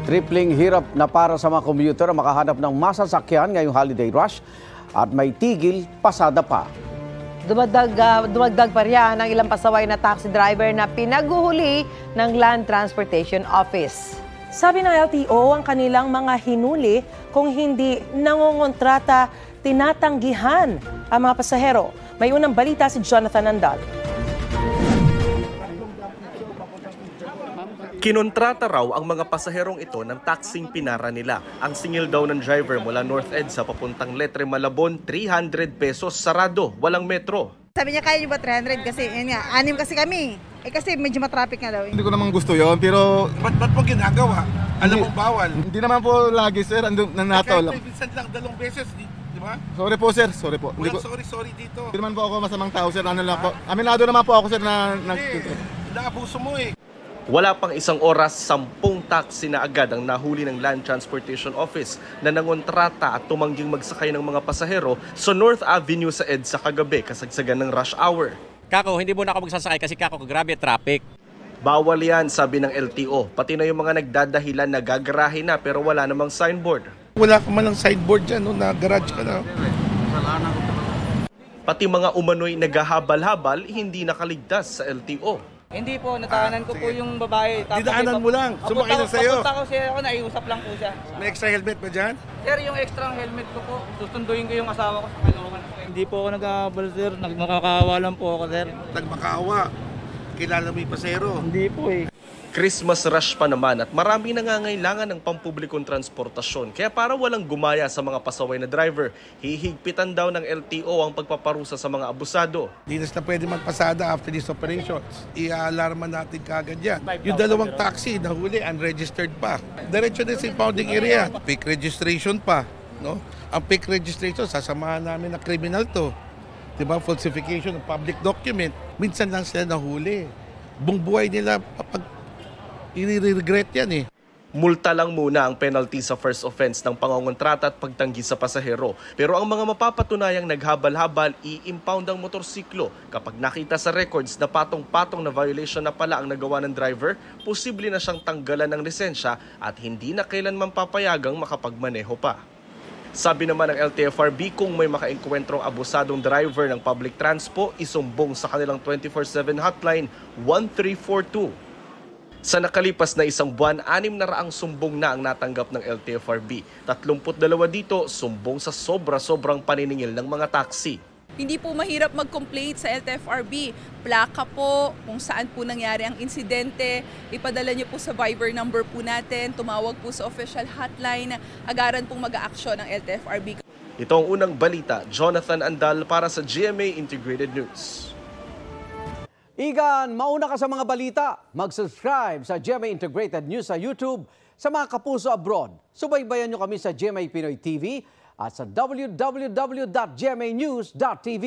Tripling hirap na para sa mga commuter ang makahanap ng masasakyan ngayong holiday rush at may tigil pasada pa. Dumagdag pa riyan ang ilang pasaway na taxi driver na pinaghuhuli ng Land Transportation Office. Sabi ng LTO, ang kanilang mga hinuli kung hindi nangongontrata, tinatanggihan ang mga pasahero. May unang balita si Jonathan Andal. Kinontrata raw ang mga pasaherong ito ng taxing pinara nila. Ang singil daw ng driver mula North EDSA papuntang Letre Malabon, 300 pesos, sarado, walang metro. Sabi niya, kaya niyo ba 300? Kasi yun nga, 6 kasi kami. Kasi medyo matraffic nga daw. Hindi ko naman gusto yon, pero Ba't mo ginagawa? Alam mo bawal. hindi naman po lagi, sir. Nanataw lang. Kahit minsan lang 2 beses, di ba? Sorry po, sir. Sorry po. Walang sorry dito. Hindi naman po ako masamang tao, sir. Ano lang po. Aminado naman po ako, sir, na Inaabuso mo eh. Wala pang isang oras, 10 taxi na agad ang nahuli ng Land Transportation Office na nangontrata at tumangging magsakay ng mga pasahero sa North Avenue sa EDSA kagabi kasagsagan ng rush hour. Kako, hindi muna ako magsasakay kasi kako, grabe traffic. Bawal yan, sabi ng LTO. Pati na yung mga nagdadahilan na gagarahe na pero wala namang signboard. Wala ka man lang sideboard dyan, no, na garage ka na. Pati mga umano'y naghahabal-habal, hindi nakaligtas sa LTO. Hindi po, nataanan ko po yung babae. Dinaanan mo lang, sumakay na sa'yo. Papunta ko siya ako, naiusap lang po siya. May extra helmet ba dyan? Sir, yung extra helmet ko po, susunduin ko yung asawa ko sa Caloocan. Hindi po ako nag-aabal, sir. Nakakawa lang po ako, sir. Nagmakaawa. Kilala mo yung pasero. Hindi po eh. Christmas rush pa naman at marami nangangailangan ng pampublikong transportasyon. Kaya para walang gumaya sa mga pasaway na driver, hihigpitan daw ng LTO ang pagpaparusa sa mga abusado. Hindi na pwede magpasada after these operations. I-alarma natin kagad yan. Yung 2 taxi nahuli, unregistered pa. Diretso din sa impounding area. Fake registration pa. No? Ang fake registration, sasamahan namin na criminal to. Diba? Falsification ng public document. Minsan lang sila nahuli. Buong buhay nila, i-regret yan eh. Multa lang muna ang penalty sa first offense ng pangongontrata at pagtanggi sa pasahero. Pero ang mga mapapatunayang naghabal-habal, i-impound ang motorsiklo. Kapag nakita sa records na patong-patong na violation na pala ang nagawa ng driver, posible na siyang tanggalan ng lisensya at hindi na kailanman papayagang makapagmaneho pa. Sabi naman ng LTFRB, kung may makaengkwentrong abusadong driver ng public transpo, isumbong sa kanilang 24/7 hotline 1342. Sa nakalipas na isang buwan, 600 sumbong na ang natanggap ng LTFRB. 32 dito sumbong sa sobrang paniningil ng mga taxi. Hindi po mahirap mag-complain sa LTFRB. Plaka po, kung saan po nangyari ang insidente, ipadala niyo po sa Viber number po natin, tumawag po sa official hotline, agaran pong mag-aaksyon ng LTFRB. Ito ang unang balita, Jonathan Andal para sa GMA Integrated News. Igan, mauna ka sa mga balita. Mag-subscribe sa GMA Integrated News sa YouTube. Sa mga kapuso abroad, subaybayan nyo kami sa GMA Pinoy TV at sa www.gmanews.tv.